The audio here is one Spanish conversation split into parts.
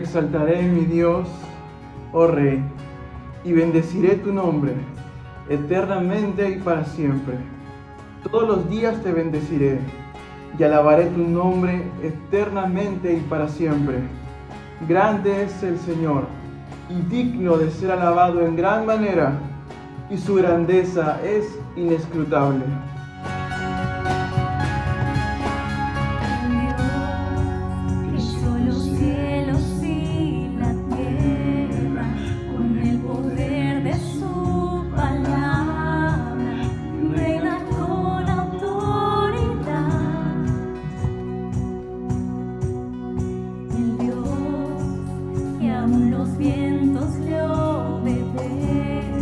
exaltaré, mi Dios, oh Rey, y bendeciré tu nombre eternamente y para siempre. Todos los días te bendeciré y alabaré tu nombre eternamente y para siempre. Grande es el Señor y digno de ser alabado en gran manera, y su grandeza es inescrutable. Los vientos le obedecen,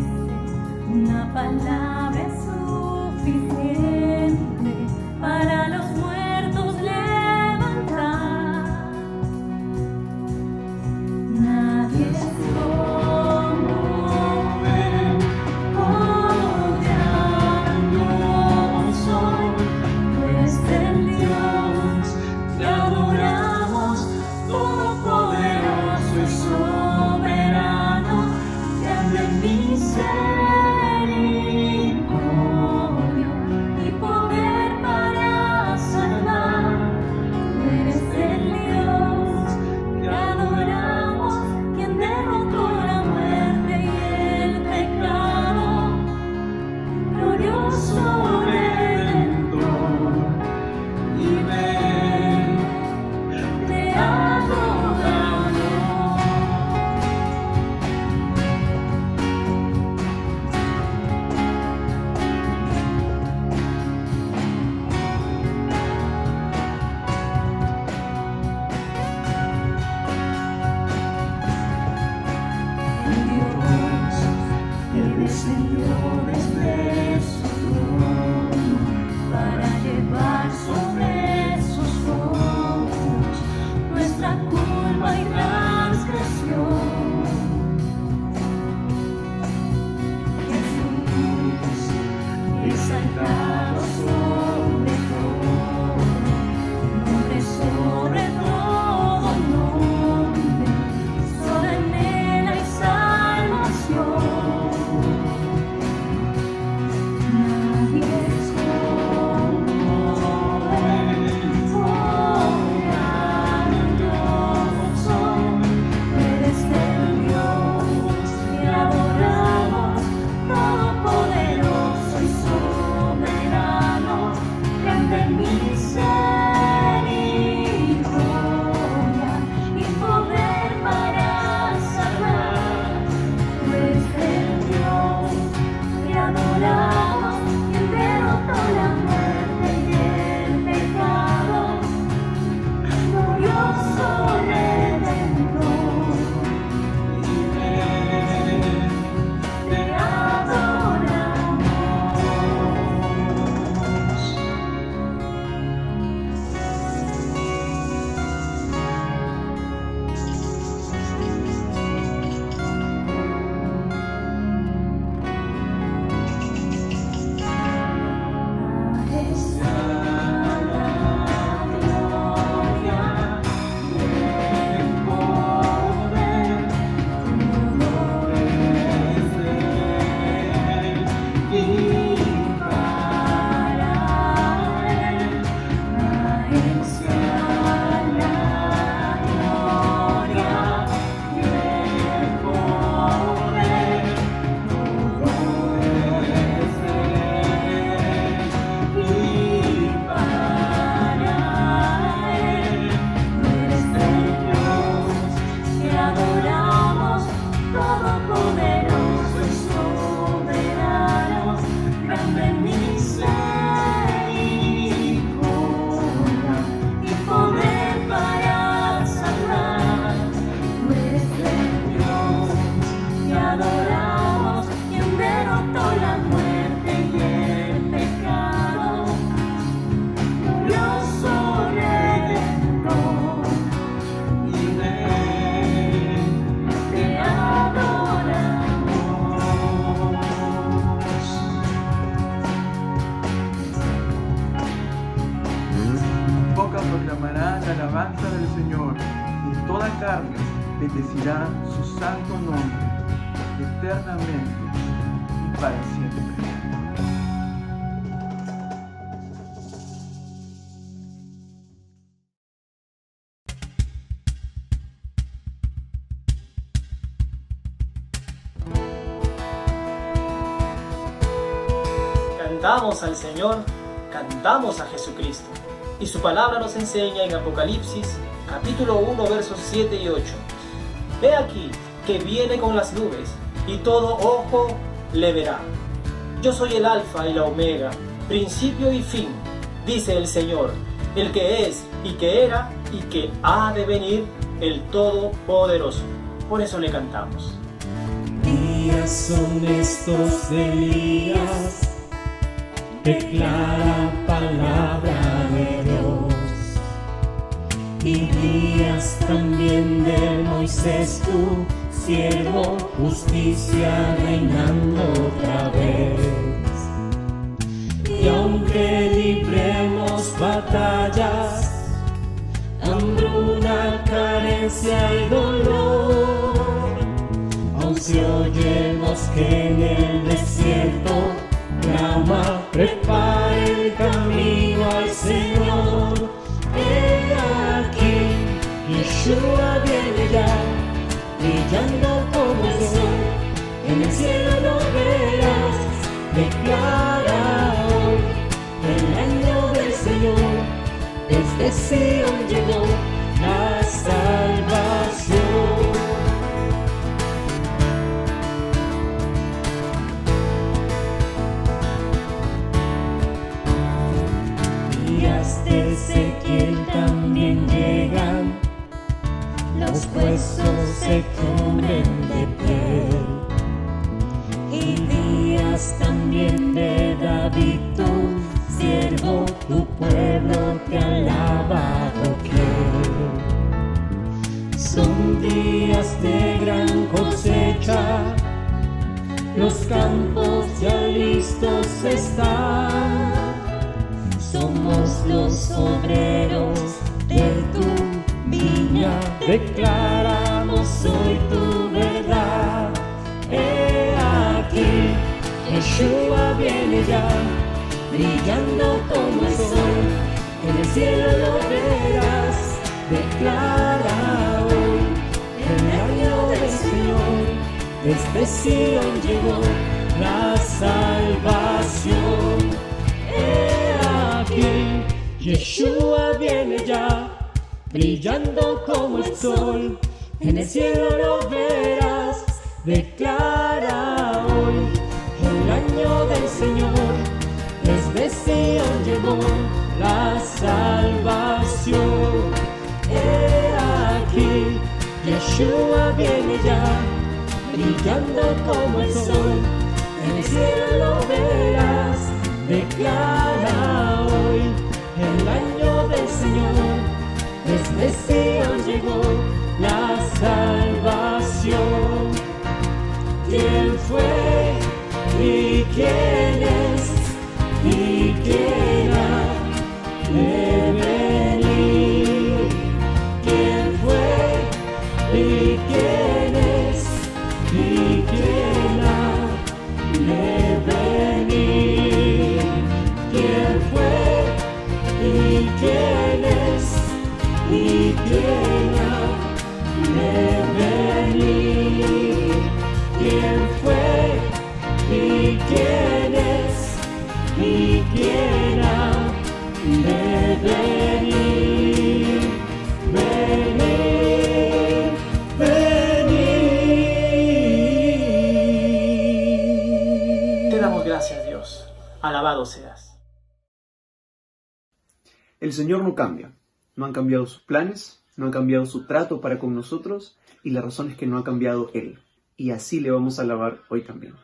una palabra es suficiente para los muertos levantar. Nadie es como Él, oh grandioso, es el Dios que adoramos, todopoderoso y soberano, grande en misericordia y poder para salvar. Tú eres el Dios que adoramos, quien derrotó la muerte y el pecado, glorioso Redentor, y ven, te adoramos. Dios que descendió desde su trono para llevar sobre sus hombros nuestra culpa y transgresión. Jesús, exaltado sobre todo, nombre sobre todo nombre, solo en Él hay salvación. Nadie es como Él, oh grandioso, eres el Dios que adoramos, todopoderoso y soberano, grande en misericordia y poder para salvar. Tú eres el Dios que adoramos, quien derrotó la muerte y el pecado, glorioso Redentor, y te adoramos. Está la gloria y el poder, todo es de Él y para Él. Está la gloria y el poder, todo es de Él y para Él. Tú eres el Dios que adoramos, todopoderoso y soberano, grande en misericordia y poder para salvar. Tú eres el Dios que adoramos, quien derrotó la muerte y el pecado, glorioso Redentor, y ven, te adoramos. Mi boca proclamará la alabanza del Señor, y toda carne bendecirá su santo nombre eternamente y para siempre. Cantamos al Señor, cantamos a Jesucristo. Y su palabra nos enseña en Apocalipsis, capítulo 1, versos 7 y 8. He aquí que viene con las nubes, y todo ojo le verá. Yo soy el Alfa y la Omega, principio y fin, dice el Señor, el que es y que era y que ha de venir, el Todopoderoso. Por eso le cantamos. Días son estos de Elías, declara palabra de Dios, y días también de Moisés tu siervo, justicia reinando otra vez. Y aunque libremos batallas, hambruna, carencia y dolor, aun si oyemos que en el desierto clama, prepara el camino al Señor. He aquí, Yeshua viene ya, brillando como el sol. En el cielo lo verás, declara hoy el año del Señor. Desde Sion llegó la salvación. De Ezequiel también llegan, los huesos se cubren de piel, y días también de David tu siervo, tu pueblo te alaba doquier. Son días de gran cosecha, los campos ya listos están. Somos los obreros de tu viña, declaramos hoy tu verdad. He aquí, Yeshua viene ya, brillando como el sol. En el cielo lo verás, declara hoy el año del Señor. Desde Sion llegó la salvación. Yeshua viene ya, brillando como el sol. En el cielo lo verás, declara hoy el año del Señor. Desde Sion llegó la salvación. He aquí, Yeshua viene ya, brillando como el sol. En el cielo lo verás, declara hoy el año del Señor. Desde Sion llegó la salvación. ¿Quién fue y quién es y quién ha de venir? ¿Quién fue y quién es y quién ha de venir? ¿Quién fue y quién es y quién ha de venir? ¿Quién fue y quién es y quién ha de venir? Venir, venir. Te damos gracias, Dios. Alabado seas. El Señor no cambia. No han cambiado sus planes, no ha cambiado su trato para con nosotros, y la razón es que no ha cambiado Él. Y así le vamos a alabar hoy también.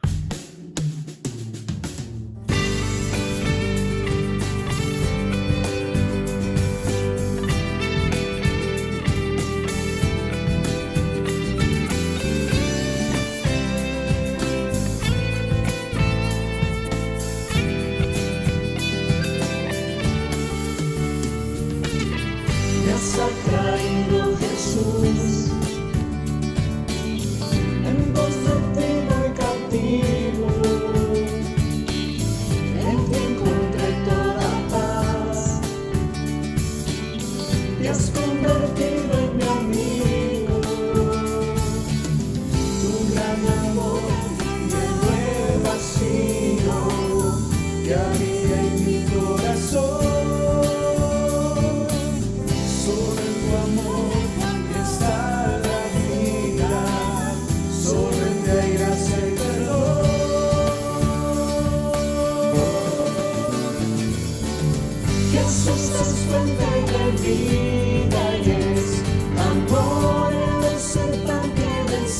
Me has atraído, Jesús,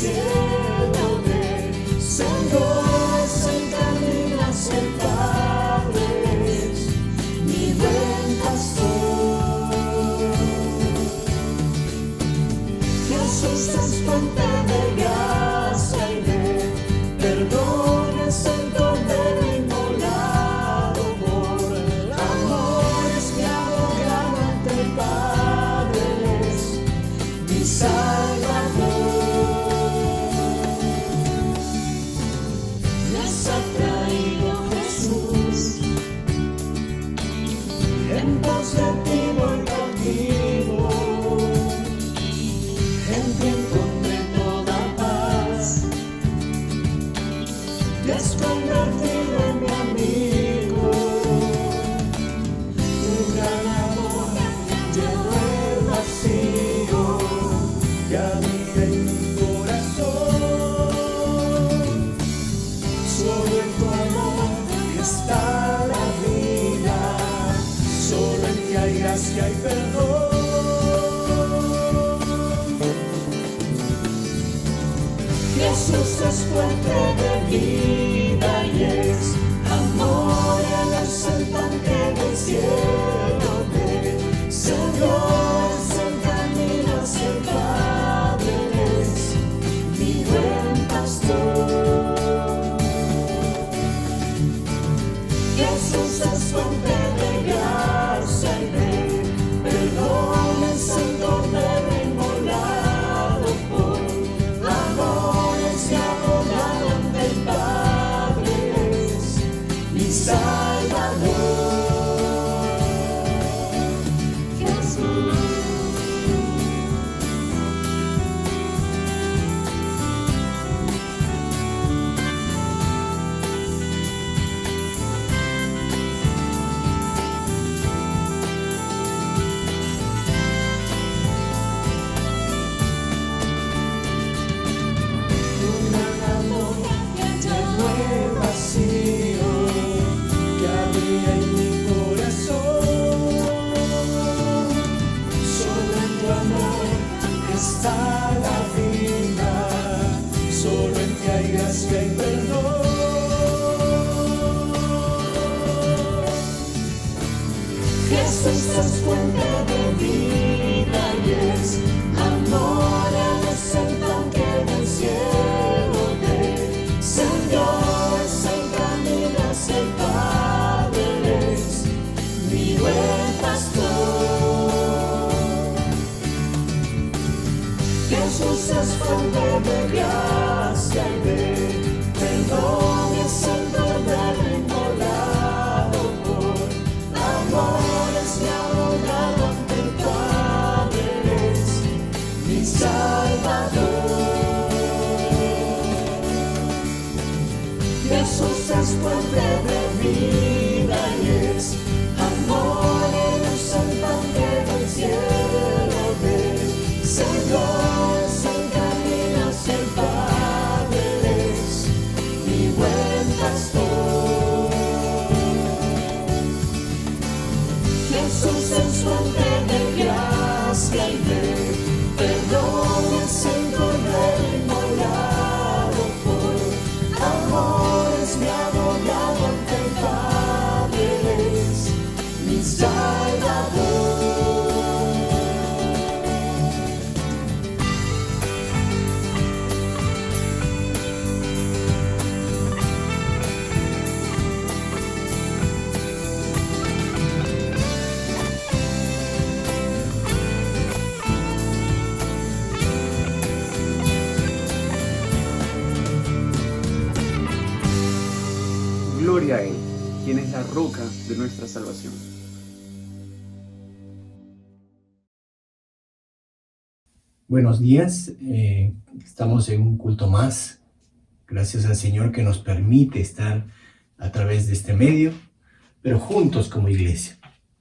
cielo descendió, es el camino hacia el Padre, es mi buen pastor. Jesús es fuente de gracia y de perdón, es el Cordero inmolado por amor, es mi abogado ante el Padre, es mi Salvador. Nos ha traído Jesús, en pos de ti voy cautivo, en ti encontré toda paz, te has convertido en mi amigo, tu gran amor llenó el vacío que había en mi corazón. Solo en tu amor está la vida, solo en ti hay gracia y perdón. Jesús es fuente de vida y es amor, Él es el pan que del cielo descendió, es el camino hacia el Padre, es mi buen pastor. Jesús es fuente de gracia y de perdón, es el Cordero inmolado por amor, es mi abogado ante el Padre, es mi Salvador. Jesús. Un gran amor llenó el vacío que había en mi corazón. Solo en tu amor está la vida, solo en ti hay gracia y perdón. Jesús es fuente de vida y es amor, Él es el pan que del cielo descendió, es el camino hacia el Padre, es mi buen pastor. Jesús es fuente de gracia y de perdón, es el Cordero inmolado por amor, es mi abogado ante el Padre, es mi Salvador. Jesús es fuente de vida y es amor, Él es el pan que del cielo descendió, es el camino hacia el Padre, es mi buen pastor. Jesús es fuente de gracia y de perdón, es el Cordero inmolado por amor, es mi abogado ante el Padre, es mi Salvador. Gloria a Él, quien es la roca de nuestra salvación. Buenos días, estamos en un culto más. Gracias al Señor que nos permite estar a través de este medio, pero juntos como iglesia.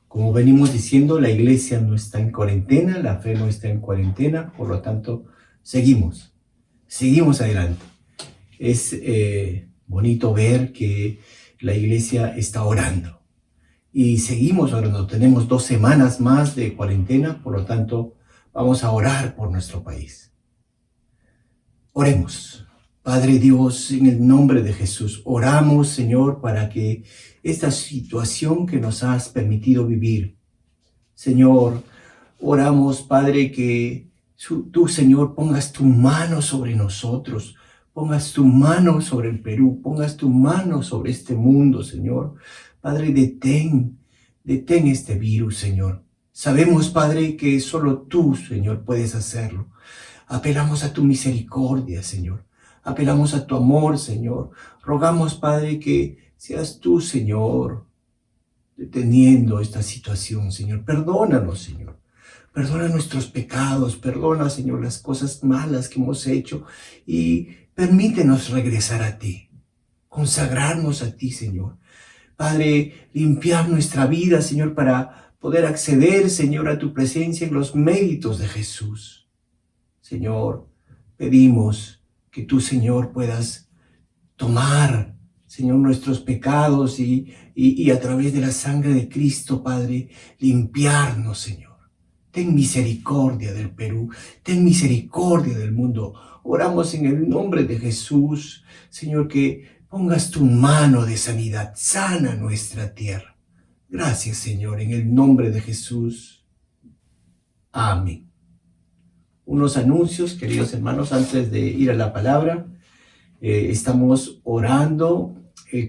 Como venimos diciendo, la iglesia no está en cuarentena, la fe no está en cuarentena, por lo tanto, seguimos adelante. Es bonito ver que la iglesia está orando y seguimos orando. Tenemos 2 semanas más de cuarentena, por lo tanto, vamos a orar por nuestro país. Oremos. Padre Dios, en el nombre de Jesús, oramos, Señor, para que esta situación que nos has permitido vivir, Señor, oramos, Padre, que tú, Señor, pongas tu mano sobre nosotros, pongas tu mano sobre el Perú, pongas tu mano sobre este mundo, Señor. Padre, detén este virus, Señor. Sabemos, Padre, que solo tú, Señor, puedes hacerlo. Apelamos a tu misericordia, Señor. Apelamos a tu amor, Señor. Rogamos, Padre, que seas tú, Señor, deteniendo esta situación, Señor. Perdónanos, Señor. Perdona nuestros pecados. Perdona, Señor, las cosas malas que hemos hecho. Y permítenos regresar a ti. Consagrarnos a ti, Señor. Padre, limpiar nuestra vida, Señor, para poder acceder, Señor, a tu presencia en los méritos de Jesús. Señor, pedimos que tú, Señor, puedas tomar, Señor, nuestros pecados y a través de la sangre de Cristo, Padre, limpiarnos, Señor. Ten misericordia del Perú, ten misericordia del mundo. Oramos en el nombre de Jesús, Señor, que pongas tu mano de sanidad, sana nuestra tierra. Gracias, Señor, en el nombre de Jesús. Amén. Unos anuncios, queridos hermanos, antes de ir a la palabra. Estamos orando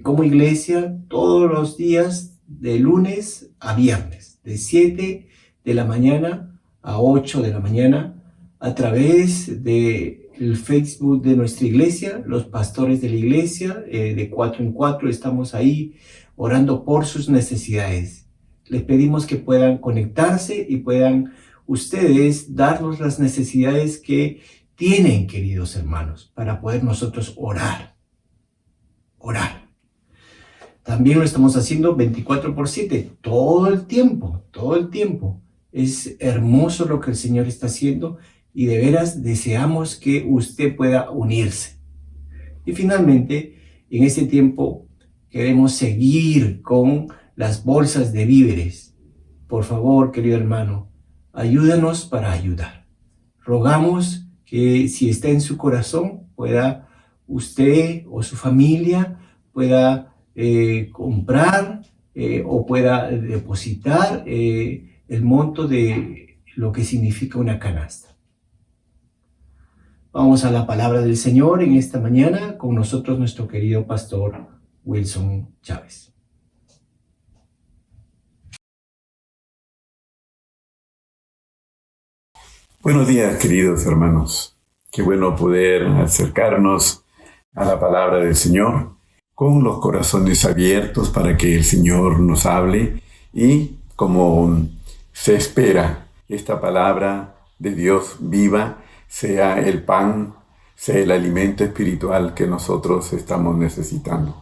como iglesia todos los días de lunes a viernes, de 7 de la mañana a 8 de la mañana, a través del Facebook de nuestra iglesia, los pastores de la iglesia, de 4 en 4, estamos ahí orando por sus necesidades. Les pedimos que puedan conectarse y puedan ustedes darnos las necesidades que tienen, queridos hermanos, para poder nosotros orar. También lo estamos haciendo 24/7, todo el tiempo. Es hermoso lo que el Señor está haciendo y de veras deseamos que usted pueda unirse. Y finalmente, en este tiempo queremos seguir con las bolsas de víveres. Por favor, querido hermano, ayúdanos para ayudar. Rogamos que si está en su corazón, pueda usted o su familia pueda comprar o pueda depositar el monto de lo que significa una canasta. Vamos a la palabra del Señor en esta mañana, con nosotros nuestro querido pastor Wilson Chávez. Buenos días, queridos hermanos. Qué bueno poder acercarnos a la palabra del Señor con los corazones abiertos para que el Señor nos hable y, como se espera, esta palabra de Dios viva sea el pan, sea el alimento espiritual que nosotros estamos necesitando.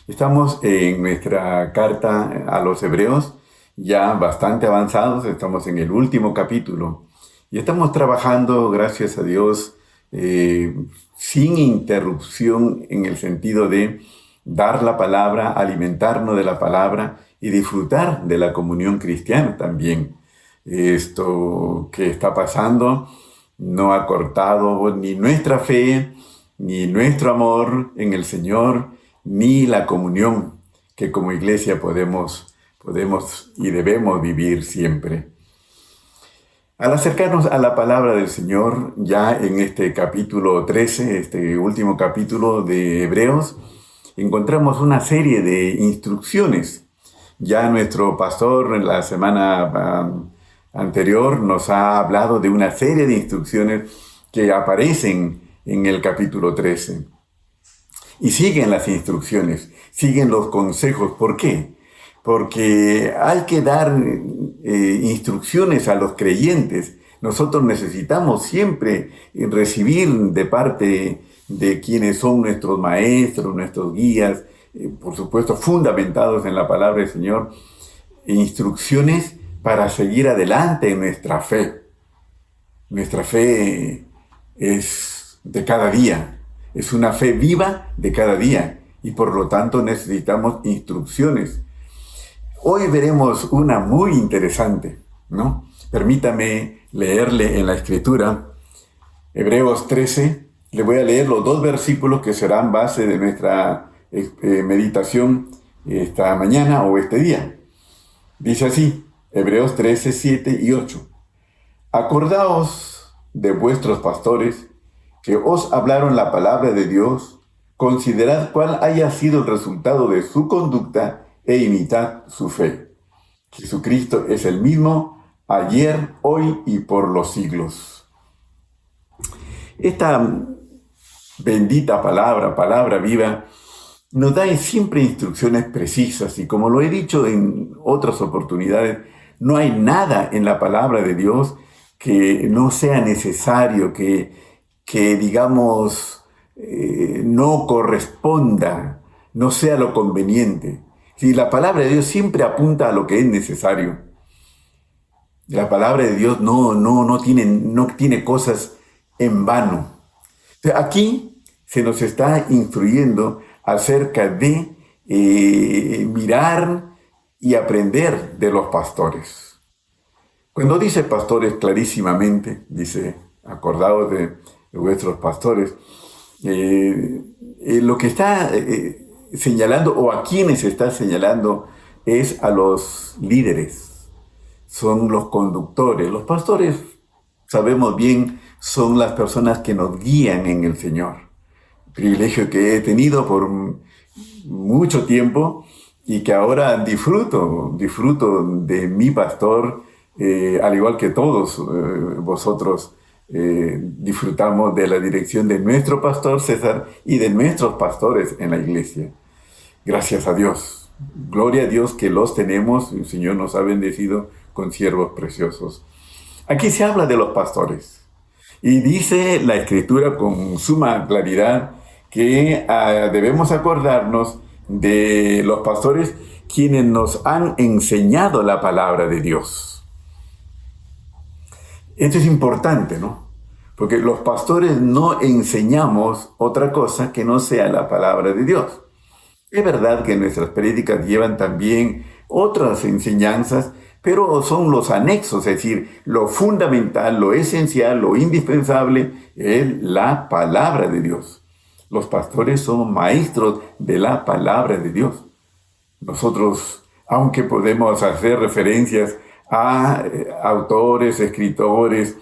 Estamos en nuestra carta a los Hebreos ya bastante avanzados, estamos en el último capítulo. Y estamos trabajando, gracias a Dios, sin interrupción en el sentido de dar la palabra, alimentarnos de la palabra y disfrutar de la comunión cristiana también. Esto que está pasando no ha cortado ni nuestra fe, ni nuestro amor en el Señor, ni la comunión que como iglesia podemos y debemos vivir siempre. Al acercarnos a la palabra del Señor, ya en este capítulo 13, este último capítulo de Hebreos, encontramos una serie de instrucciones. Ya nuestro pastor en la semana anterior nos ha hablado de una serie de instrucciones que aparecen en el capítulo 13. Y siguen las instrucciones, siguen los consejos. ¿Por qué? Porque hay que dar instrucciones a los creyentes. Nosotros necesitamos siempre recibir de parte de quienes son nuestros maestros, nuestros guías, por supuesto fundamentados en la palabra del Señor, instrucciones para seguir adelante en nuestra fe. Nuestra fe es de cada día, es una fe viva de cada día y por lo tanto necesitamos instrucciones. Hoy veremos una muy interesante, ¿no? Permítame leerle en la Escritura, Hebreos 13, Le voy a leer los 2 versículos que serán base de nuestra meditación esta mañana o este día. Dice así, Hebreos 13, 7 y 8. Acordaos de vuestros pastores que os hablaron la palabra de Dios, considerad cuál haya sido el resultado de su conducta e imitad su fe. Jesucristo es el mismo ayer, hoy y por los siglos. Esta bendita palabra viva, nos da siempre instrucciones precisas y como lo he dicho en otras oportunidades, no hay nada en la palabra de Dios que no sea necesario, que digamos, no corresponda, no sea lo conveniente. Si la palabra de Dios siempre apunta a lo que es necesario. La palabra de Dios no tiene cosas en vano. Aquí se nos está instruyendo acerca de mirar y aprender de los pastores. Cuando dice pastores clarísimamente, dice, acordaos de vuestros pastores, lo que está señalando o a quienes está señalando es a los líderes, son los conductores. Los pastores, sabemos bien, son las personas que nos guían en el Señor. Privilegio que he tenido por mucho tiempo y que ahora disfruto de mi pastor, al igual que todos vosotros disfrutamos de la dirección de nuestro pastor César y de nuestros pastores en la iglesia. Gracias a Dios. Gloria a Dios que los tenemos. El Señor nos ha bendecido con siervos preciosos. Aquí se habla de los pastores. Y dice la Escritura con suma claridad que debemos acordarnos de los pastores quienes nos han enseñado la palabra de Dios. Esto es importante, ¿no? Porque los pastores no enseñamos otra cosa que no sea la palabra de Dios. Es verdad que nuestras prédicas llevan también otras enseñanzas, pero son los anexos, es decir, lo fundamental, lo esencial, lo indispensable es la palabra de Dios. Los pastores son maestros de la palabra de Dios. Nosotros, aunque podemos hacer referencias a autores, escritores,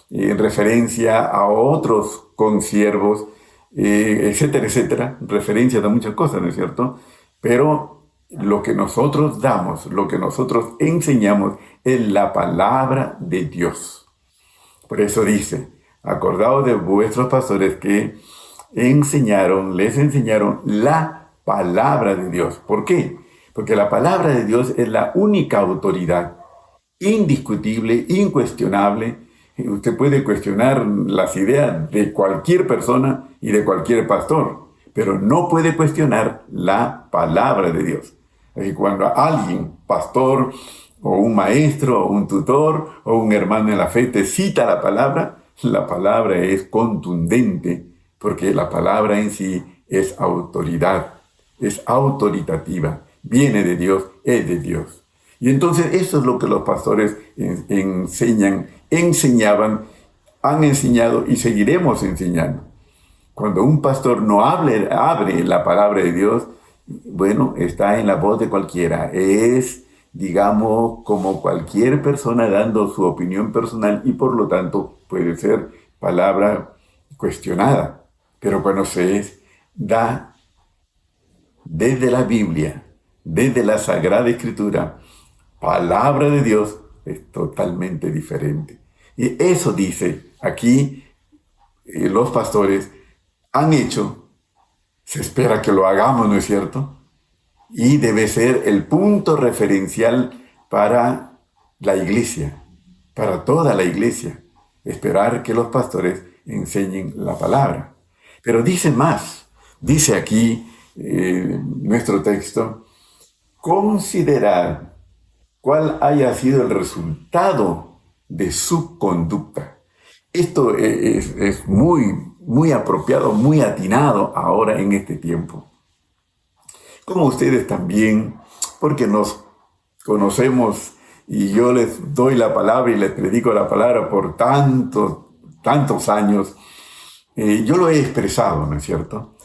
en referencia a otros consiervos, etcétera, etcétera, referencias a muchas cosas, ¿no es cierto? Pero lo que nosotros damos, lo que nosotros enseñamos es la palabra de Dios. Por eso dice, acordaos de vuestros pastores que les enseñaron la palabra de Dios. ¿Por qué? Porque la palabra de Dios es la única autoridad, indiscutible, incuestionable. Usted puede cuestionar las ideas de cualquier persona y de cualquier pastor, pero no puede cuestionar la palabra de Dios. Así que cuando alguien, pastor, o un maestro, o un tutor, o un hermano en la fe, te cita la palabra es contundente, porque la palabra en sí es autoridad, es autoritativa, viene de Dios, es de Dios. Y entonces eso es lo que los pastores enseñaban, han enseñado y seguiremos enseñando. Cuando un pastor no abre la palabra de Dios, bueno, está en la voz de cualquiera. Es, digamos, como cualquier persona dando su opinión personal y por lo tanto puede ser palabra cuestionada. Pero cuando se da desde la Biblia, desde la Sagrada Escritura, palabra de Dios, es totalmente diferente. Y eso dice aquí los pastores han hecho, se espera que lo hagamos, ¿no es cierto? Y debe ser el punto referencial para la iglesia, para toda la iglesia, esperar que los pastores enseñen la palabra. Pero dice más, dice aquí nuestro texto, considerar cuál haya sido el resultado de su conducta. Esto es muy apropiado, muy atinado ahora en este tiempo. Como ustedes también, porque nos conocemos y yo les doy la palabra y les predico la palabra por tantos años, Yo lo he expresado, ¿no es cierto?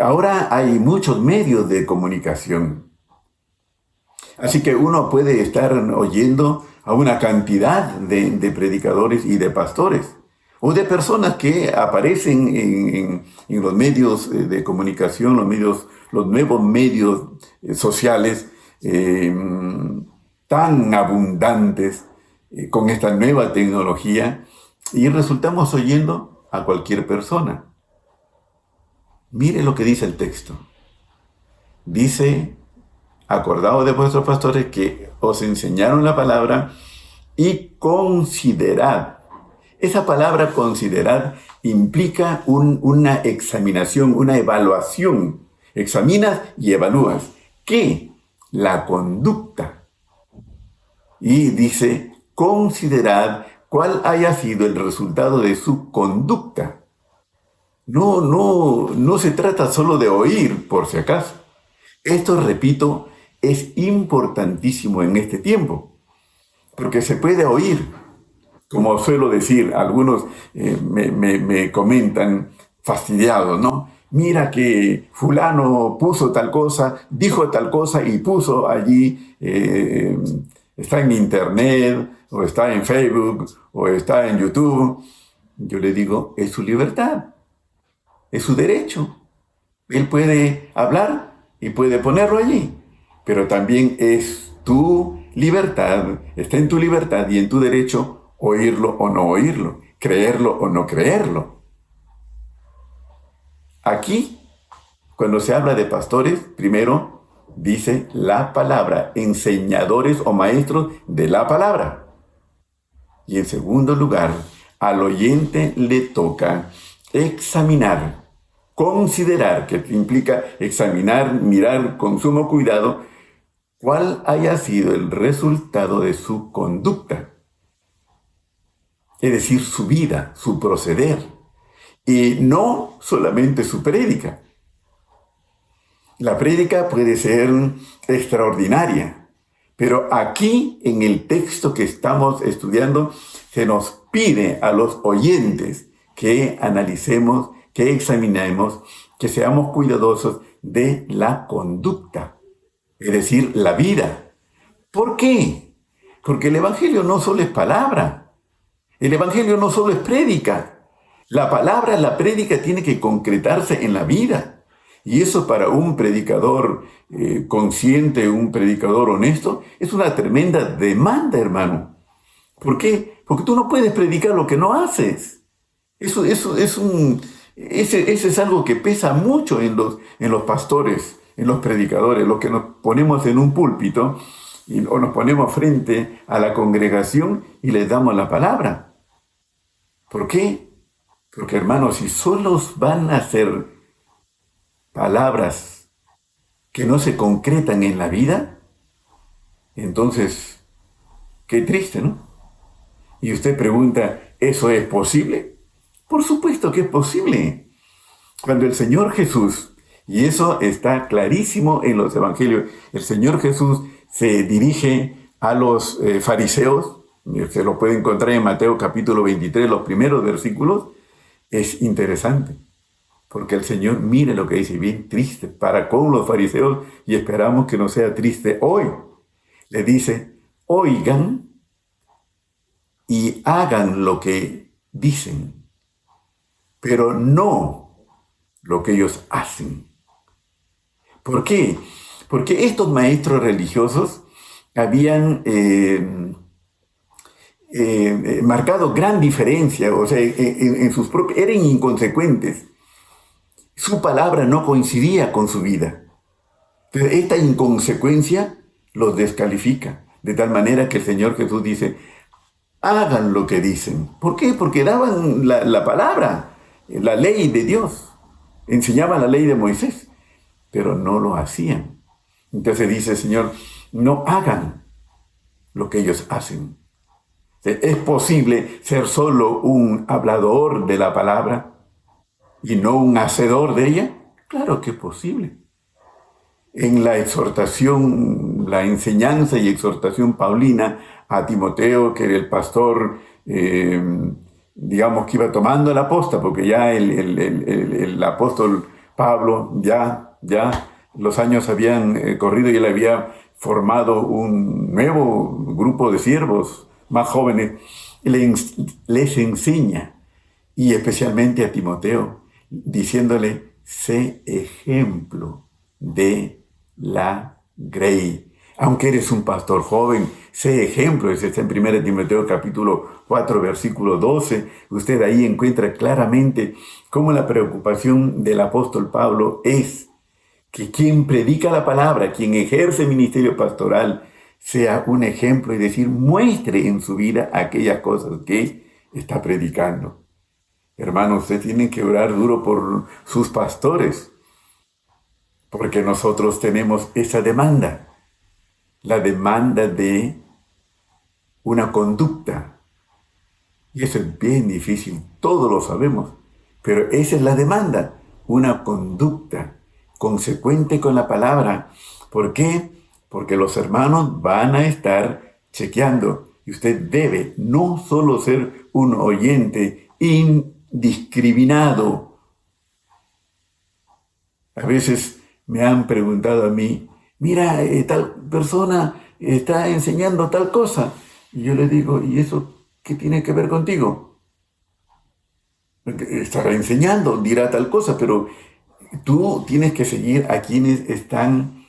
Ahora hay muchos medios de comunicación. Así que uno puede estar oyendo a una cantidad de predicadores y de pastores, o de personas que aparecen en los medios de comunicación, los nuevos medios sociales tan abundantes con esta nueva tecnología, y resultamos oyendo a cualquier persona. Mire lo que dice el texto. Dice: acordaos de vuestros pastores que os enseñaron la palabra, y considerad. Esa palabra considerad implica una examinación, una evaluación. Examinas y evalúas. ¿Qué? La conducta. Y dice: considerad cuál haya sido el resultado de su conducta. No se trata solo de oír, por si acaso. Esto, repito, es importantísimo en este tiempo, porque se puede oír. Como suelo decir, algunos me comentan fastidiados, ¿no? Mira que fulano puso tal cosa, dijo tal cosa y puso allí, está en internet, o está en Facebook, o está en YouTube. Yo le digo, es su libertad, es su derecho. Él puede hablar y puede ponerlo allí, pero también es tu libertad, está en tu libertad y en tu derecho oírlo o no oírlo, creerlo o no creerlo. Aquí, cuando se habla de pastores, primero dice la palabra, enseñadores o maestros de la palabra. Y en segundo lugar, al oyente le toca examinar, considerar, que implica examinar, mirar con sumo cuidado, cuál haya sido el resultado de su conducta. Es decir, su vida, su proceder. Y no solamente su prédica. La prédica puede ser extraordinaria, pero aquí en el texto que estamos estudiando se nos pide a los oyentes que analicemos, que examinemos, que seamos cuidadosos de la conducta, es decir, la vida. ¿Por qué? Porque el Evangelio no solo es palabra, el Evangelio no solo es prédica. La palabra, la prédica tiene que concretarse en la vida. Y eso para un predicador consciente, un predicador honesto, es una tremenda demanda, hermano. ¿Por qué? Porque tú no puedes predicar lo que no haces. Eso es algo que pesa mucho en los pastores, en los predicadores, los que nos ponemos en un púlpito o nos ponemos frente a la congregación y les damos la palabra. ¿Por qué? Porque, hermanos, si solo van a ser palabras que no se concretan en la vida, entonces, qué triste, ¿no? Y usted pregunta, ¿eso es posible? Por supuesto que es posible. Cuando el Señor Jesús, y eso está clarísimo en los evangelios, el Señor Jesús se dirige a los fariseos, se lo puede encontrar en Mateo capítulo 23, los primeros versículos. Es interesante, porque el Señor, mire lo que dice, bien triste para con los fariseos, y esperamos que no sea triste hoy. Le dice, oigan y hagan lo que dicen, pero no lo que ellos hacen. ¿Por qué? Porque estos maestros religiosos habían marcado gran diferencia, o sea, en sus propios, eran inconsecuentes. Su palabra no coincidía con su vida. Entonces, esta inconsecuencia los descalifica, de tal manera que el Señor Jesús dice, hagan lo que dicen. ¿Por qué? Porque daban la palabra, la ley de Dios, enseñaban la ley de Moisés, pero no lo hacían. Entonces dice el Señor, no hagan lo que ellos hacen. ¿Es posible ser solo un hablador de la palabra y no un hacedor de ella? Claro que es posible. En la exhortación, la enseñanza y exhortación paulina a Timoteo, que era el pastor digamos que iba tomando la posta, porque ya el apóstol Pablo, ya los años habían corrido y él había formado un nuevo grupo de siervos más jóvenes, les enseña, y especialmente a Timoteo, diciéndole, sé ejemplo de la grey. Aunque eres un pastor joven, sé ejemplo. Eso está en 1 Timoteo capítulo 4, versículo 12. Usted ahí encuentra claramente cómo la preocupación del apóstol Pablo es que quien predica la palabra, quien ejerce ministerio pastoral, sea un ejemplo, y decir, muestre en su vida aquellas cosas que está predicando. Hermanos, usted tiene que orar duro por sus pastores, porque nosotros tenemos esa demanda, la demanda de una conducta. Y eso es bien difícil, todos lo sabemos, pero esa es la demanda, una conducta consecuente con la palabra. ¿Por qué? Porque los hermanos van a estar chequeando, y usted debe no solo ser un oyente indiscriminado. A veces me han preguntado a mí, mira, tal persona está enseñando tal cosa. Y yo le digo, ¿y eso qué tiene que ver contigo? Estará enseñando, dirá tal cosa, pero tú tienes que seguir a quienes están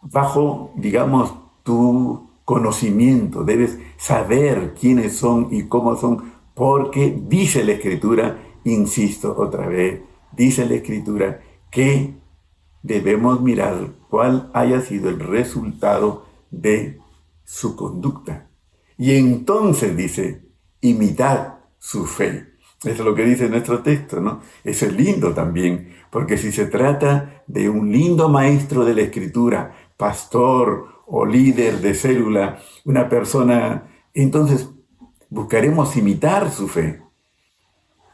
bajo, digamos, tu conocimiento. Debes saber quiénes son y cómo son, porque dice la Escritura, insisto otra vez, dice la Escritura que debemos mirar cuál haya sido el resultado de su conducta. Y entonces dice, imitad su fe. Eso es lo que dice nuestro texto, ¿no? Eso es lindo también, porque si se trata de un lindo maestro de la Escritura, pastor o líder de célula, una persona, entonces buscaremos imitar su fe.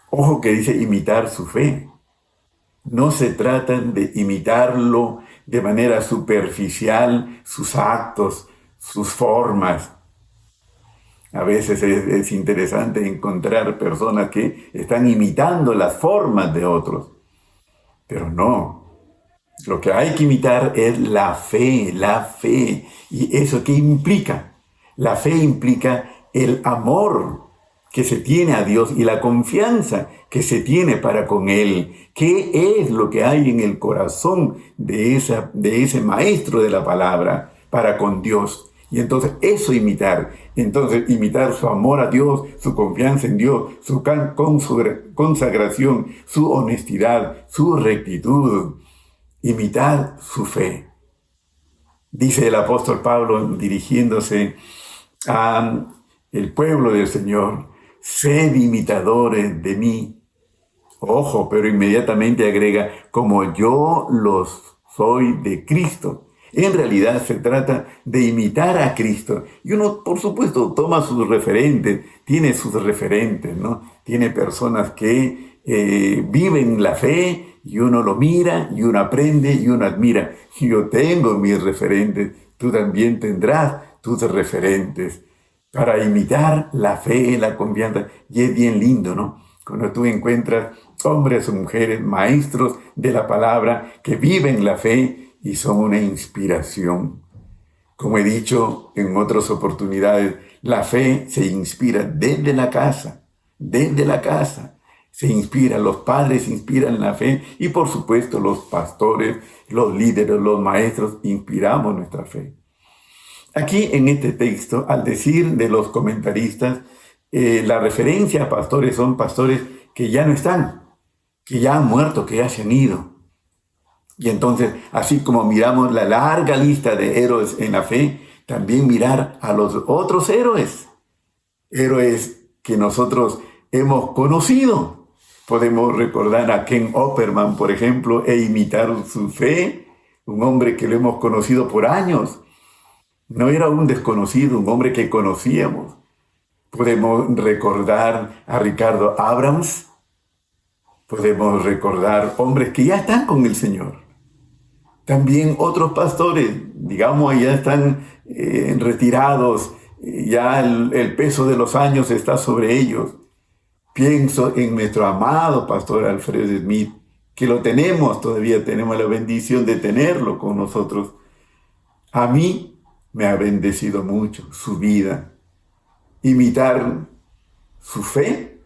Ojo que dice imitar su fe. No se trata de imitarlo de manera superficial, sus actos, sus formas. A veces es interesante encontrar personas que están imitando las formas de otros. Pero no. Lo que hay que imitar es la fe, la fe. ¿Y eso qué implica? La fe implica el amor que se tiene a Dios y la confianza que se tiene para con Él. ¿Qué es lo que hay en el corazón de ese maestro de la palabra para con Dios? Y entonces eso imitar. Entonces imitar su amor a Dios, su confianza en Dios, su consagración, su honestidad, su rectitud. Imitar su fe. Dice el apóstol Pablo dirigiéndose al pueblo del Señor, sed imitadores de mí. Ojo, pero inmediatamente agrega, como yo los soy de Cristo. En realidad se trata de imitar a Cristo. Y uno, por supuesto, toma sus referentes, tiene sus referentes, ¿no? Tiene personas que viven la fe, y uno lo mira, y uno aprende, y uno admira. Yo tengo mis referentes, tú también tendrás tus referentes para imitar la fe, la confianza. Y es bien lindo, ¿no? Cuando tú encuentras hombres o mujeres, maestros de la palabra, que viven la fe y son una inspiración. Como he dicho en otras oportunidades, la fe se inspira desde la casa, desde la casa. Se inspira, los padres inspiran la fe y por supuesto los pastores, los líderes, los maestros inspiramos nuestra fe. Aquí en este texto, al decir de los comentaristas, la referencia a pastores son pastores que ya no están, que ya han muerto, que ya se han ido. Y entonces, así como miramos la larga lista de héroes en la fe, también mirar a los otros héroes que nosotros hemos conocido. Podemos recordar a Ken Opperman, por ejemplo, e imitar su fe, un hombre que lo hemos conocido por años. No era un desconocido, un hombre que conocíamos. Podemos recordar a Ricardo Abrams. Podemos recordar hombres que ya están con el Señor. También otros pastores, digamos, ya están retirados, ya el peso de los años está sobre ellos. Pienso en nuestro amado pastor Alfredo Smith, que lo tenemos, todavía tenemos la bendición de tenerlo con nosotros. A mí me ha bendecido mucho su vida. Imitar su fe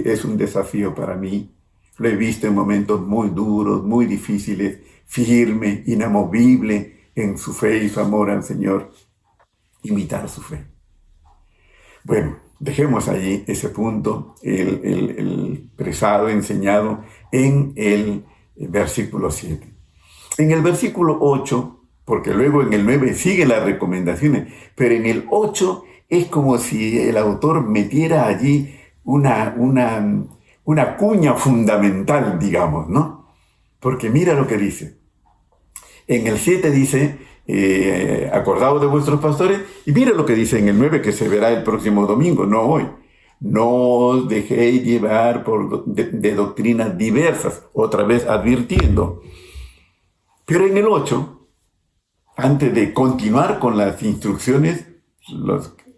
es un desafío para mí. Lo he visto en momentos muy duros, muy difíciles, firme, inamovible en su fe y su amor al Señor. Imitar su fe. Bueno, dejemos allí ese punto, el expresado, enseñado en el versículo 7. En el versículo 8, porque luego en el 9 siguen las recomendaciones, pero en el 8 es como si el autor metiera allí una cuña fundamental, digamos, ¿no? Porque mira lo que dice. En el 7 dice, acordaos de vuestros pastores, y mira lo que dice en el 9, que se verá el próximo domingo, no hoy. No os dejéis llevar de doctrinas diversas, otra vez advirtiendo. Pero en el 8, antes de continuar con las instrucciones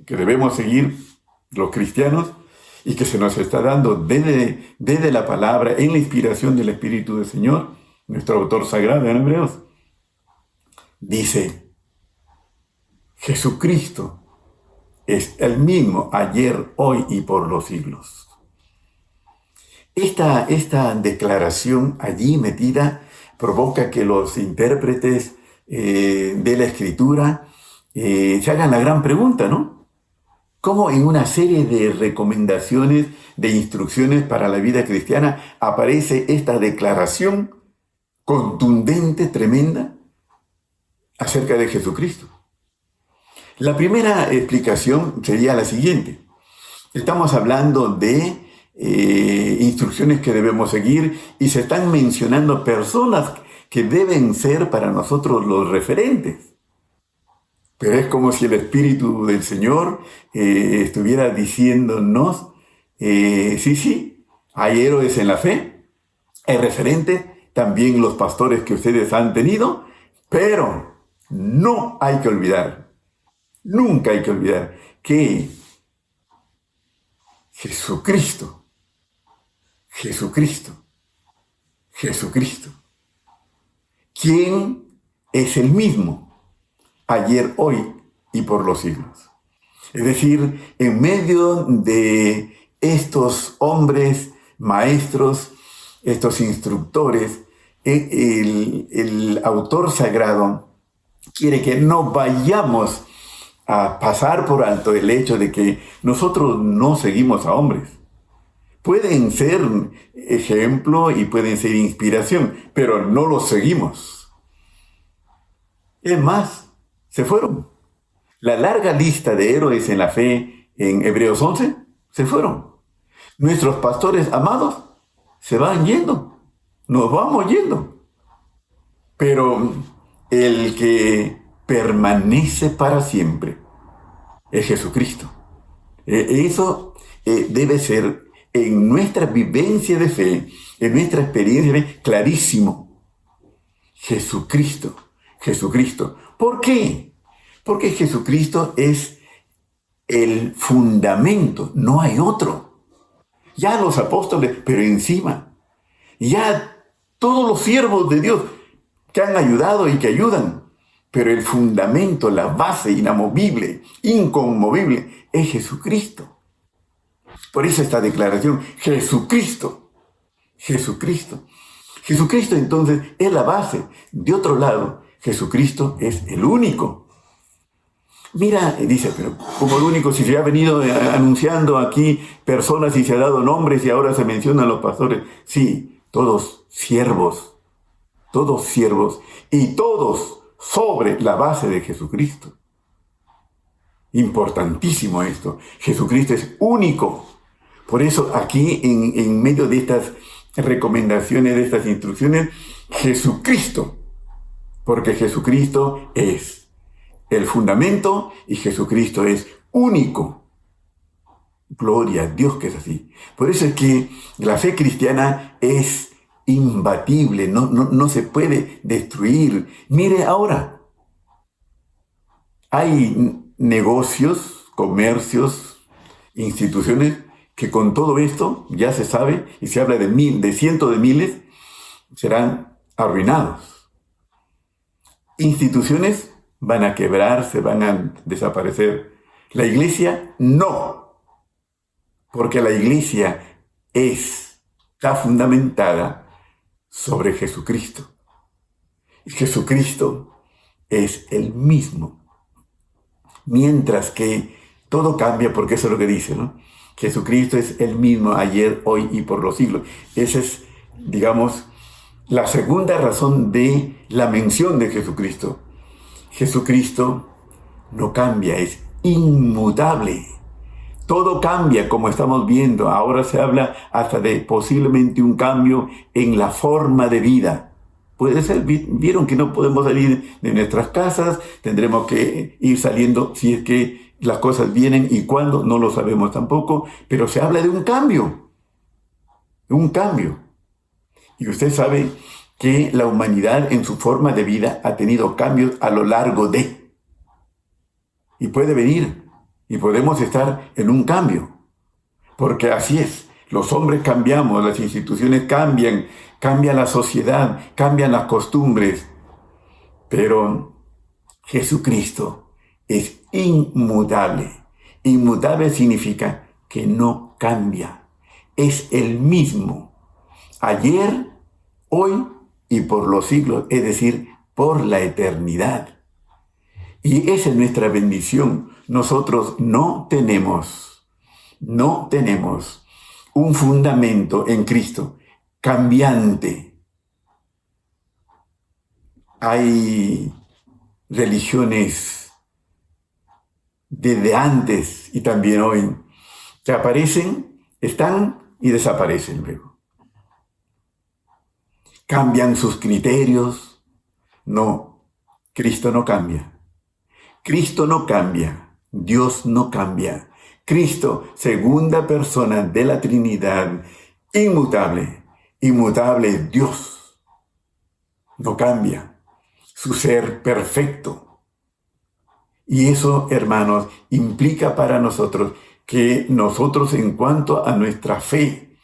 que debemos seguir los cristianos, y que se nos está dando desde la palabra, en la inspiración del Espíritu del Señor, nuestro autor sagrado en Hebreos, dice, Jesucristo es el mismo ayer, hoy y por los siglos. Esta declaración allí metida provoca que los intérpretes de la Escritura se hagan la gran pregunta, ¿no? ¿Cómo en una serie de recomendaciones, de instrucciones para la vida cristiana aparece esta declaración contundente, tremenda, acerca de Jesucristo? La primera explicación sería la siguiente. Estamos hablando de instrucciones que debemos seguir y se están mencionando personas que deben ser para nosotros los referentes. Pero es como si el Espíritu del Señor estuviera diciéndonos, sí, hay héroes en la fe, hay referentes, también los pastores que ustedes han tenido, pero no hay que olvidar, nunca hay que olvidar que Jesucristo, ¿quién es el mismo? Ayer, hoy y por los siglos. Es decir, en medio de estos hombres, maestros, estos instructores, el autor sagrado quiere que no vayamos a pasar por alto el hecho de que nosotros no seguimos a hombres. Pueden ser ejemplo y pueden ser inspiración, pero no los seguimos. Es más, se fueron. La larga lista de héroes en la fe en Hebreos 11 se fueron. Nuestros pastores amados se van yendo. Nos vamos yendo. Pero el que permanece para siempre es Jesucristo. Eso debe ser en nuestra vivencia de fe, en nuestra experiencia de fe, clarísimo. Jesucristo. ¿Por qué? Porque Jesucristo es el fundamento, no hay otro. Ya los apóstoles, pero encima, ya todos los siervos de Dios que han ayudado y que ayudan, pero el fundamento, la base inamovible, inconmovible, es Jesucristo. Por eso esta declaración, Jesucristo entonces es la base. De otro lado, Jesucristo es el único. Mira, dice, pero como el único, si se ha venido anunciando aquí personas y se ha dado nombres y ahora se mencionan los pastores. Sí, todos siervos y todos sobre la base de Jesucristo. Importantísimo esto. Jesucristo es único. Por eso aquí en medio de estas recomendaciones, de estas instrucciones, Jesucristo. Porque Jesucristo es el fundamento y Jesucristo es único. Gloria a Dios que es así. Por eso es que la fe cristiana es imbatible, no se puede destruir. Mire ahora, hay negocios, comercios, instituciones que con todo esto ya se sabe y se habla de cientos de miles serán arruinados. Instituciones van a quebrarse, van a desaparecer. La iglesia no, porque la iglesia está fundamentada sobre Jesucristo. Y Jesucristo es el mismo. Mientras que todo cambia, porque eso es lo que dice, ¿no? Jesucristo es el mismo ayer, hoy y por los siglos. Esa es, digamos, la segunda razón de la mención de Jesucristo. Jesucristo no cambia, es inmutable. Todo cambia, como estamos viendo. Ahora se habla hasta de posiblemente un cambio en la forma de vida. Puede ser, vieron que no podemos salir de nuestras casas, tendremos que ir saliendo si es que las cosas vienen y cuándo, no lo sabemos tampoco, pero se habla de un cambio. Un cambio. Y usted sabe que la humanidad en su forma de vida ha tenido cambios a lo largo de. Y puede venir, y podemos estar en un cambio. Porque así es, los hombres cambiamos, las instituciones cambian, cambia la sociedad, cambian las costumbres. Pero Jesucristo es inmutable. Inmutable significa que no cambia. Es el mismo. Ayer, hoy y por los siglos, es decir, por la eternidad. Y esa es nuestra bendición. Nosotros no tenemos un fundamento en Cristo cambiante. Hay religiones desde antes y también hoy que aparecen, están y desaparecen luego. Cambian sus criterios. No, Cristo no cambia. Cristo no cambia. Dios no cambia. Cristo, segunda persona de la Trinidad, inmutable. Inmutable es Dios. No cambia. Su ser perfecto. Y eso, hermanos, implica para nosotros que nosotros en cuanto a nuestra fe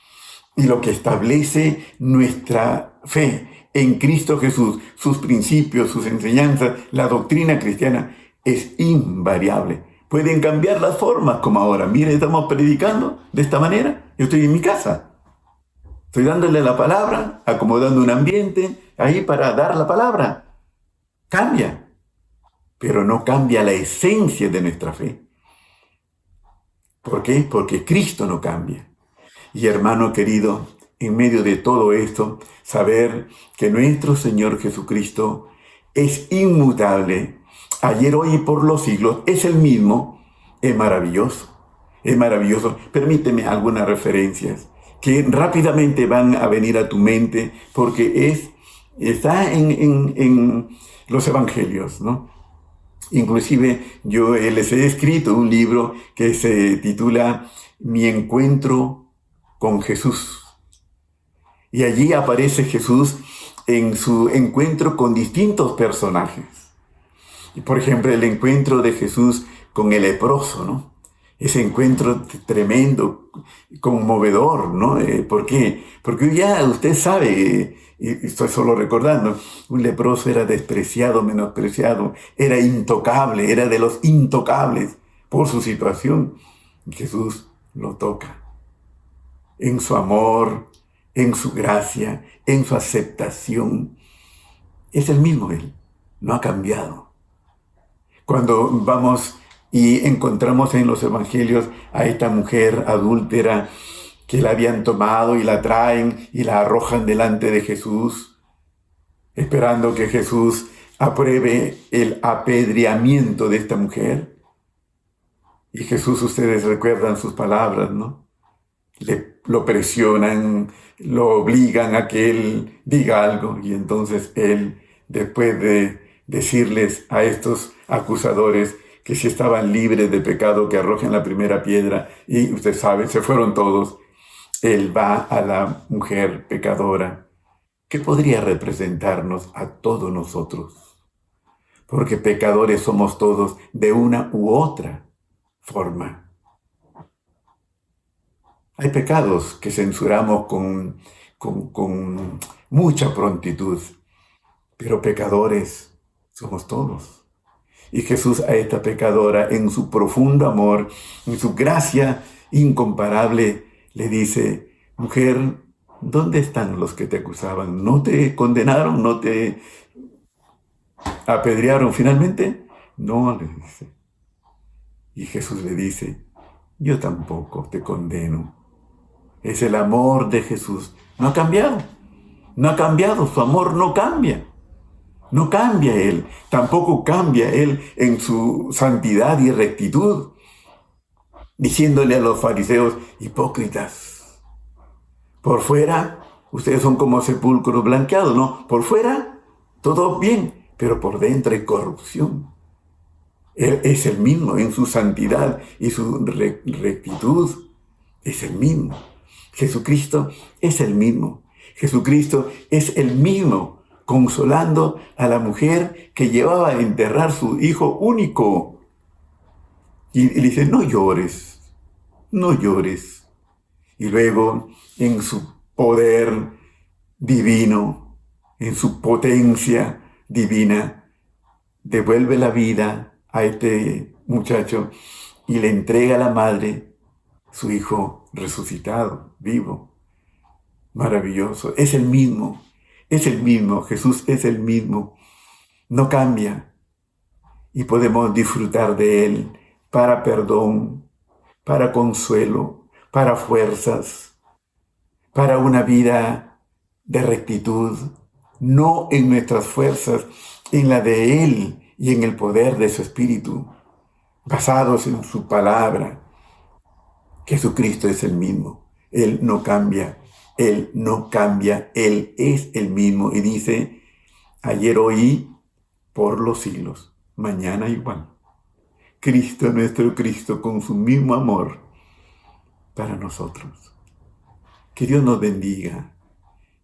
y lo que establece nuestra fe en Cristo Jesús, sus principios, sus enseñanzas, la doctrina cristiana es invariable. Pueden cambiar las formas como ahora. Mire, estamos predicando de esta manera. Yo estoy en mi casa. Estoy dándole la palabra, acomodando un ambiente ahí para dar la palabra. Cambia, pero no cambia la esencia de nuestra fe. ¿Por qué? Porque Cristo no cambia. Y hermano querido, en medio de todo esto, saber que nuestro Señor Jesucristo es inmutable, ayer, hoy y por los siglos, es el mismo, es maravilloso. Es maravilloso. Permíteme algunas referencias que rápidamente van a venir a tu mente porque está en los evangelios, ¿no? Inclusive yo les he escrito un libro que se titula Mi encuentro con Jesús. Y allí aparece Jesús en su encuentro con distintos personajes. Y por ejemplo, el encuentro de Jesús con el leproso, ¿no? Ese encuentro tremendo, conmovedor, ¿no? ¿Por qué? Porque ya usted sabe, y estoy solo recordando, un leproso era despreciado, menospreciado, era intocable, era de los intocables por su situación. Y Jesús lo toca. En su amor, en su gracia, en su aceptación. Es el mismo Él, no ha cambiado. Cuando vamos y encontramos en los evangelios a esta mujer adúltera que la habían tomado y la traen y la arrojan delante de Jesús, esperando que Jesús apruebe el apedreamiento de esta mujer. Y Jesús, ustedes recuerdan sus palabras, ¿no? Lo presionan, lo obligan a que Él diga algo, y entonces Él, después de decirles a estos acusadores que si estaban libres de pecado, que arrojen la primera piedra, y usted sabe, se fueron todos, Él va a la mujer pecadora, que podría representarnos a todos nosotros, porque pecadores somos todos de una u otra forma. Hay pecados que censuramos con mucha prontitud, pero pecadores somos todos. Y Jesús a esta pecadora, en su profundo amor, en su gracia incomparable, le dice: mujer, ¿dónde están los que te acusaban? ¿No te condenaron? ¿No te apedrearon finalmente? No, le dice. Y Jesús le dice: yo tampoco te condeno. Es el amor de Jesús. No ha cambiado. No ha cambiado. Su amor no cambia. No cambia Él. Tampoco cambia Él en su santidad y rectitud, diciéndole a los fariseos: hipócritas, por fuera ustedes son como sepulcros blanqueados, ¿no? Por fuera todo bien, pero por dentro hay corrupción. Él es el mismo en su santidad y su rectitud. Es el mismo. Jesucristo es el mismo. Jesucristo es el mismo, consolando a la mujer que llevaba a enterrar su hijo único. Y le dice: no llores, no llores. Y luego, en su poder divino, en su potencia divina, devuelve la vida a este muchacho y le entrega a la madre su hijo resucitado, vivo. Maravilloso. Es el mismo. Es el mismo. Jesús es el mismo. No cambia. Y podemos disfrutar de Él para perdón, para consuelo, para fuerzas, para una vida de rectitud, no en nuestras fuerzas, en la de Él y en el poder de su Espíritu, basados en su palabra. Jesucristo es el mismo. Él no cambia. Él no cambia. Él es el mismo. Y dice: ayer, hoy, por los siglos, mañana igual. Cristo, nuestro Cristo, con su mismo amor para nosotros. Que Dios nos bendiga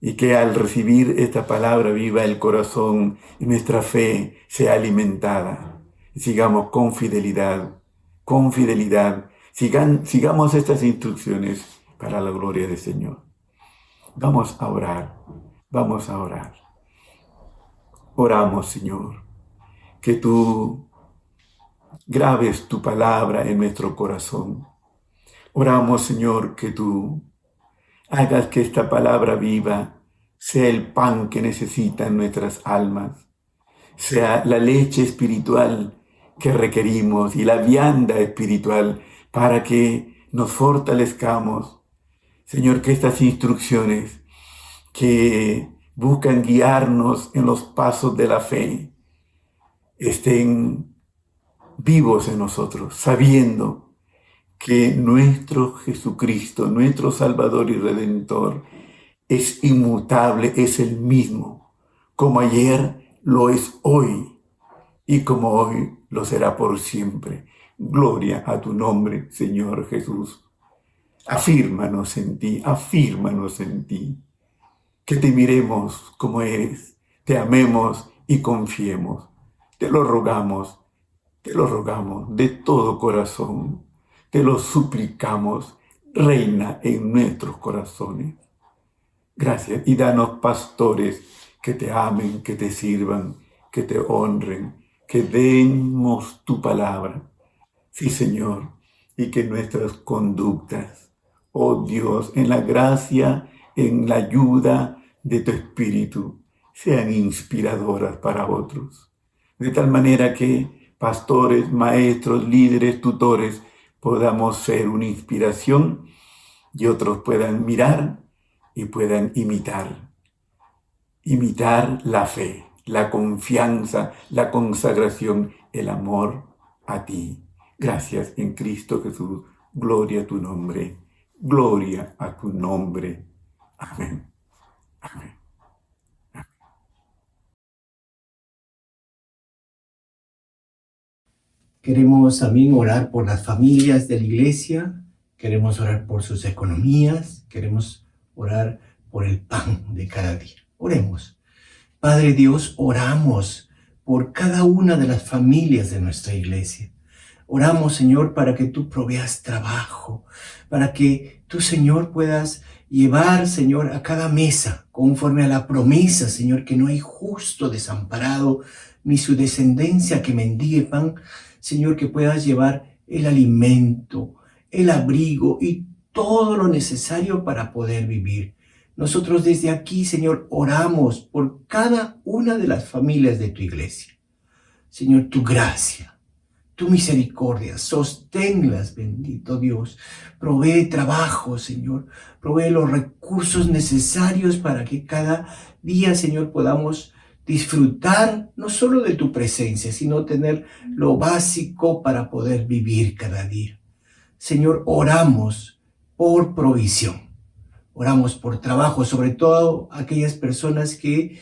y que al recibir esta palabra viva el corazón y nuestra fe sea alimentada. Sigamos con fidelidad, con fidelidad. Sigamos estas instrucciones para la gloria del Señor. Vamos a orar, vamos a orar. Oramos, Señor, que tú grabes tu palabra en nuestro corazón. Oramos, Señor, que tú hagas que esta palabra viva sea el pan que necesitan nuestras almas, sea la leche espiritual que requerimos y la vianda espiritual para que nos fortalezcamos. Señor, que estas instrucciones que buscan guiarnos en los pasos de la fe estén vivos en nosotros, sabiendo que nuestro Jesucristo, nuestro Salvador y Redentor, es inmutable, es el mismo, como ayer lo es hoy y como hoy lo será por siempre. Gloria a tu nombre, Señor Jesús. Afírmanos en ti, afírmanos en ti. Que te miremos como eres, te amemos y confiemos. Te lo rogamos de todo corazón. Te lo suplicamos, reina en nuestros corazones. Gracias, y danos pastores que te amen, que te sirvan, que te honren, que demos tu palabra. Sí, Señor, y que nuestras conductas, oh Dios, en la gracia, en la ayuda de tu Espíritu, sean inspiradoras para otros. De tal manera que pastores, maestros, líderes, tutores, podamos ser una inspiración y otros puedan mirar y puedan imitar la fe, la confianza, la consagración, el amor a ti. Gracias en Cristo Jesús. Gloria a tu nombre. Gloria a tu nombre. Amén. Amén. Queremos también orar por las familias de la iglesia, queremos orar por sus economías, queremos orar por el pan de cada día. Oremos. Padre Dios, oramos por cada una de las familias de nuestra iglesia. Oramos, Señor, para que tú proveas trabajo, para que tú, Señor, puedas llevar, Señor, a cada mesa, conforme a la promesa, Señor, que no hay justo desamparado, ni su descendencia que mendigue pan. Señor, que puedas llevar el alimento, el abrigo y todo lo necesario para poder vivir. Nosotros desde aquí, Señor, oramos por cada una de las familias de tu iglesia. Señor, tu gracia, tu misericordia, sosténlas, bendito Dios. Provee trabajo, Señor. Provee los recursos necesarios para que cada día, Señor, podamos disfrutar no solo de tu presencia, sino tener lo básico para poder vivir cada día. Señor, oramos por provisión. Oramos por trabajo, sobre todo aquellas personas que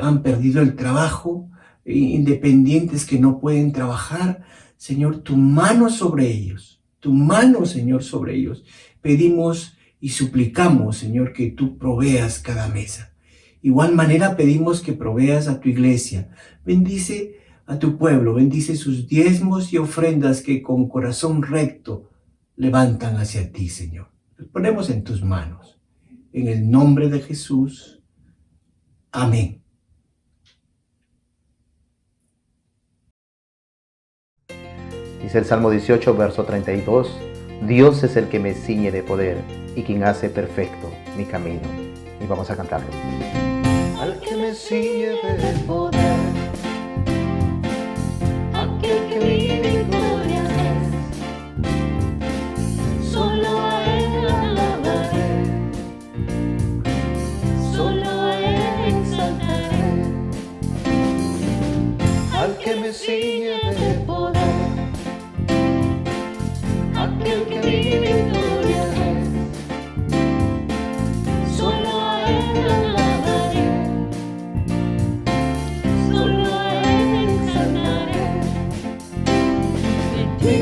han perdido el trabajo, independientes que no pueden trabajar. Señor, tu mano sobre ellos, tu mano, Señor, sobre ellos. Pedimos y suplicamos, Señor, que tú proveas cada mesa. Igual manera pedimos que proveas a tu iglesia. Bendice a tu pueblo, bendice sus diezmos y ofrendas que con corazón recto levantan hacia ti, Señor. Los ponemos en tus manos. En el nombre de Jesús. Amén. Dice el Salmo 18, verso 32, Dios es el que me ciñe de poder y quien hace perfecto mi camino. Y vamos a cantarlo. Al que me ciñe de poder, aquel que mi victoria es, solo a él alabaré, solo a él exaltaré. Al que me ciñe de poder, aquel que mi victoria es, solo a él alabaré, solo a él exaltaré. De ti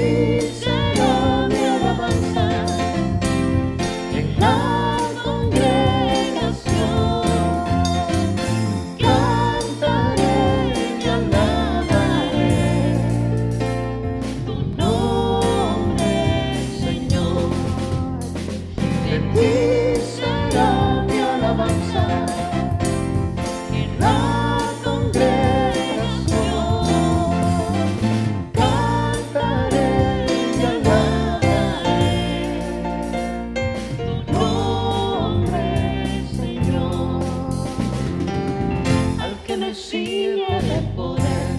será mi alabanza en la congregación. Cantaré y alabaré tu nombre, Señor. De ti será mi alabanza en la congregación. Cantaré y alabaré tu nombre, Señor. Al que me sirve de poder,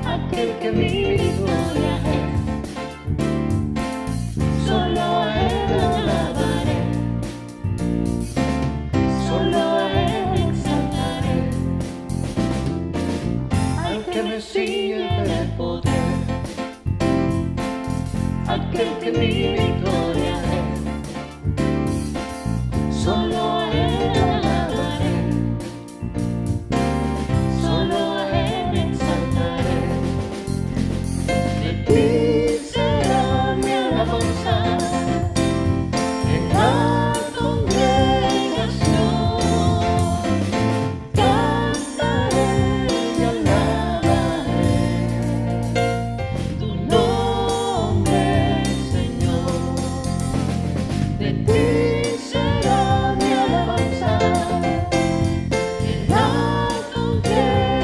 aquel que mi victoria es, solo a él alabaré, solo a él exaltaré. Al que me sirve de poder, aquel que mi victoria es, solo a él alabaré, solo a él exaltaré. De ti será mi alabanza en la congregación. Cantaré y alabaré tu nombre, Señor. De ti será mi alabanza en la congregación.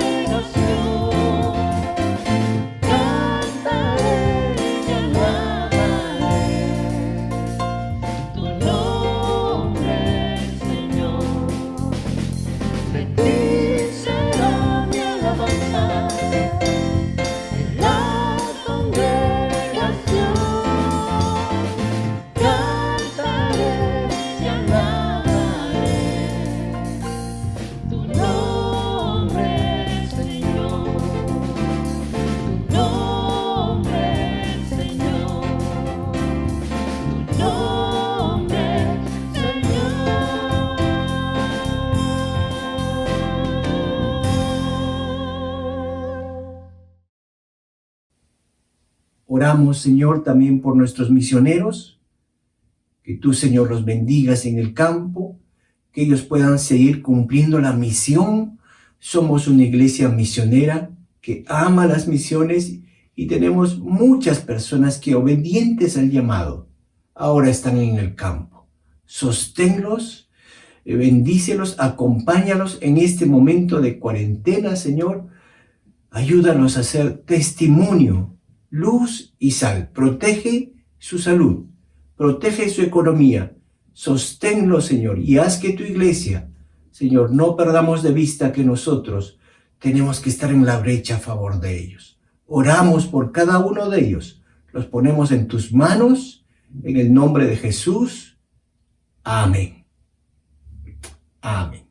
Cantaré y alabaré tu nombre, Señor. De ti será mi alabanza en la congregación. Cantaré y alabaré tu nombre, Señor. Tu nombre, Señor. Tu nombre, Señor. Oramos, Señor, también por nuestros misioneros, que tú, Señor, los bendigas en el campo, que ellos puedan seguir cumpliendo la misión. Somos una iglesia misionera que ama las misiones Y tenemos muchas personas que, obedientes al llamado, ahora están en el campo. Sosténlos, bendícelos, acompáñalos en este momento de cuarentena, Señor. Ayúdanos a ser testimonio, luz y sal. Protege su salud, protege su economía. Sosténlo, Señor, y haz que tu iglesia, Señor, no perdamos de vista que nosotros tenemos que estar en la brecha a favor de ellos. Oramos por cada uno de ellos. Los ponemos en tus manos, en el nombre de Jesús. Amén. Amén.